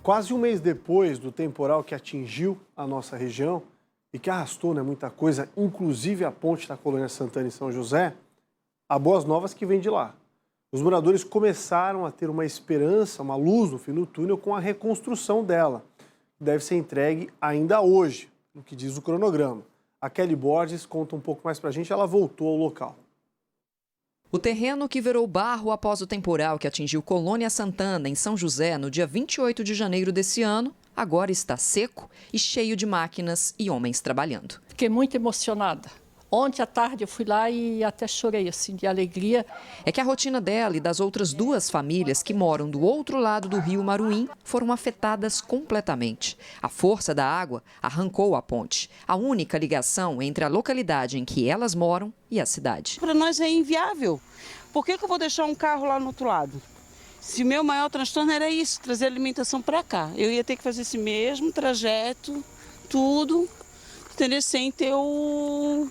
Quase um mês depois do temporal que atingiu a nossa região e que arrastou, né, muita coisa, inclusive a ponte da Colônia Santana em São José, há boas novas que vêm de lá. Os moradores começaram a ter uma esperança, uma luz no fim do túnel com a reconstrução dela. Deve ser entregue ainda hoje, no que diz o cronograma. A Kelly Borges conta um pouco mais pra gente, ela voltou ao local. O terreno que virou barro após o temporal que atingiu Colônia Santana, em São José, no dia 28 de janeiro desse ano, agora está seco e cheio de máquinas e homens trabalhando. Fiquei muito emocionada. Ontem à tarde eu fui lá e até chorei, assim, de alegria. É que a rotina dela e das outras duas famílias que moram do outro lado do rio Maruim foram afetadas completamente. A força da água arrancou a ponte, a única ligação entre a localidade em que elas moram e a cidade. Para nós é inviável. Por que eu vou deixar um carro lá no outro lado? Se o meu maior transtorno era isso, trazer alimentação para cá. Eu ia ter que fazer esse mesmo trajeto, tudo, entendeu? Sem ter o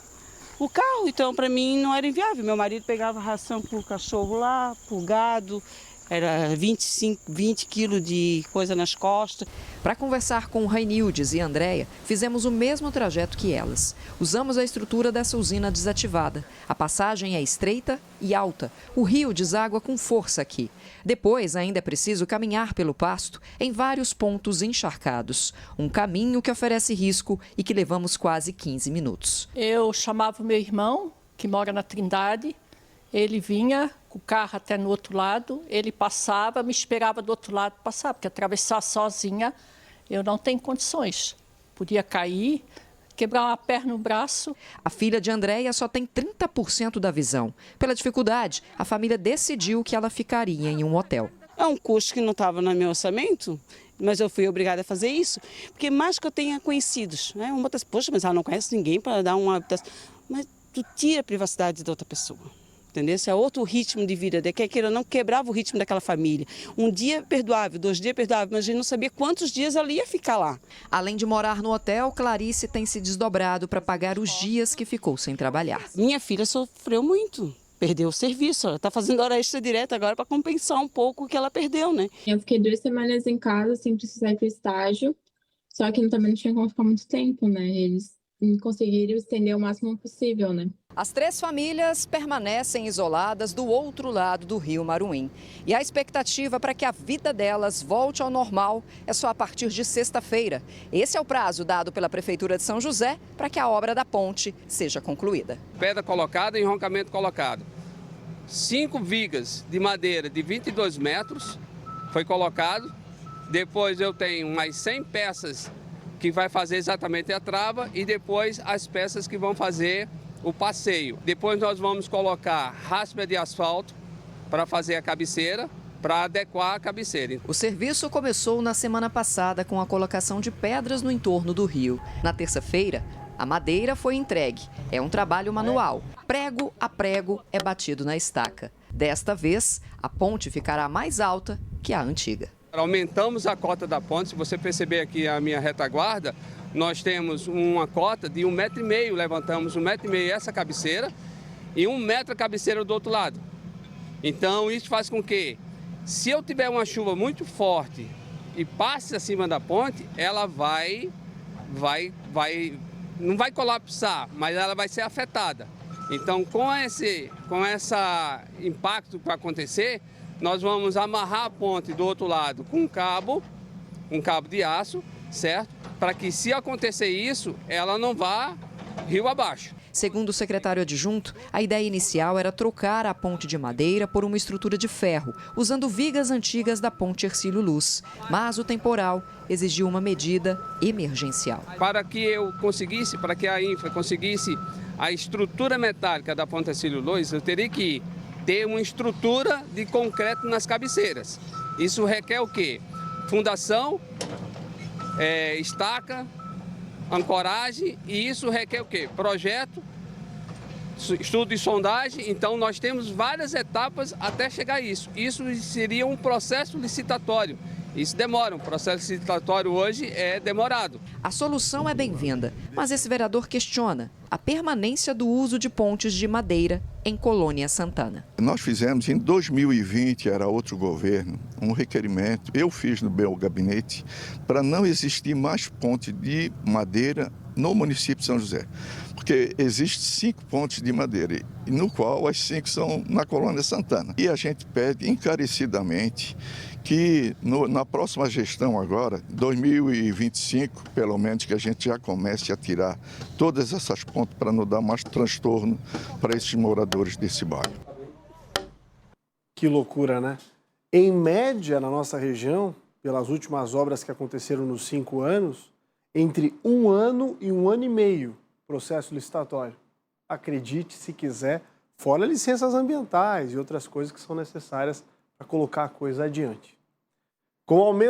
carro, então para mim não era inviável. Meu marido pegava ração para o cachorro lá, para o gado, era 20 quilos de coisa nas costas. Para conversar com Rainildes e Andréia, fizemos o mesmo trajeto que elas. Usamos a estrutura dessa usina desativada. A passagem é estreita e alta. O rio deságua com força aqui. Depois, ainda é preciso caminhar pelo pasto em vários pontos encharcados. Um caminho que oferece risco e que levamos quase 15 minutos. Eu chamava o meu irmão, que mora na Trindade. Ele vinha com o carro até no outro lado, ele passava, me esperava do outro lado passar, porque atravessar sozinha eu não tenho condições. Podia cair, quebrar uma perna, um braço. A filha de Andréia só tem 30% da visão. Pela dificuldade, a família decidiu que ela ficaria em um hotel. É um custo que não estava no meu orçamento, mas eu fui obrigada a fazer isso, porque mais que eu tenha conhecidos, né? Uma das, poxa, mas ela não conhece ninguém para dar uma habitação. Mas tu tira a privacidade da outra pessoa. Entendeu? Esse é outro ritmo de vida, de que ela não quebrava o ritmo daquela família. Um dia perdoável, 2 dias perdoável, mas a gente não sabia quantos dias ela ia ficar lá. Além de morar no hotel, Clarice tem se desdobrado para pagar os dias que ficou sem trabalhar. Minha filha sofreu muito, perdeu o serviço, ela está fazendo hora extra direta agora para compensar um pouco o que ela perdeu, né? Eu fiquei 2 semanas em casa sem precisar ir para o estágio, só que também não tinha como ficar muito tempo, né? Eles conseguiram estender o máximo possível, né? As 3 famílias permanecem isoladas do outro lado do rio Maruim. E a expectativa para que a vida delas volte ao normal é só a partir de sexta-feira. Esse é o prazo dado pela Prefeitura de São José para que a obra da ponte seja concluída. Pedra colocada e enroncamento colocado. 5 vigas de madeira de 22 metros foi colocado. Depois eu tenho mais 100 peças que vai fazer exatamente a trava e depois as peças que vão fazer o passeio. Depois nós vamos colocar raspa de asfalto para fazer a cabeceira, para adequar a cabeceira. O serviço começou na semana passada com a colocação de pedras no entorno do rio. Na terça-feira, a madeira foi entregue. É um trabalho manual. Prego a prego é batido na estaca. Desta vez, a ponte ficará mais alta que a antiga. Aumentamos a cota da ponte. Se você perceber aqui a minha retaguarda, nós temos uma cota de 1,5 metro, levantamos 1,5 metro essa cabeceira e 1 metro a cabeceira do outro lado. Então isso faz com que, se eu tiver uma chuva muito forte e passe acima da ponte, ela não vai colapsar, mas ela vai ser afetada. Então com esse impacto que vai acontecer, nós vamos amarrar a ponte do outro lado com um cabo de aço, certo? Para que, se acontecer isso, ela não vá rio abaixo. Segundo o secretário adjunto, a ideia inicial era trocar a ponte de madeira por uma estrutura de ferro, usando vigas antigas da ponte Hercílio Luz. Mas o temporal exigiu uma medida emergencial. Para que para que a infra conseguisse a estrutura metálica da ponte Hercílio Luz, eu teria que ter uma estrutura de concreto nas cabeceiras. Isso requer o quê? Fundação, estaca, ancoragem, e isso requer o quê? Projeto, estudo de sondagem. Então nós temos várias etapas até chegar a isso. Isso seria um processo licitatório Isso demora, um processo licitatório hoje é demorado. A solução é bem-vinda, mas esse vereador questiona a permanência do uso de pontes de madeira em Colônia Santana. Nós fizemos em 2020, era outro governo, um requerimento, eu fiz no meu gabinete, para não existir mais ponte de madeira no município de São José. Porque existem 5 pontes de madeira, no qual as 5 são na Colônia Santana. E a gente pede encarecidamente que na próxima gestão agora, 2025, pelo menos, que a gente já comece a tirar todas essas pontes para não dar mais transtorno para esses moradores desse bairro. Que loucura, né? Em média, na nossa região, pelas últimas obras que aconteceram nos 5 anos, entre 1 ano e 1 ano e meio, processo licitatório. Acredite se quiser, fora licenças ambientais e outras coisas que são necessárias para colocar a coisa adiante. Com o aumento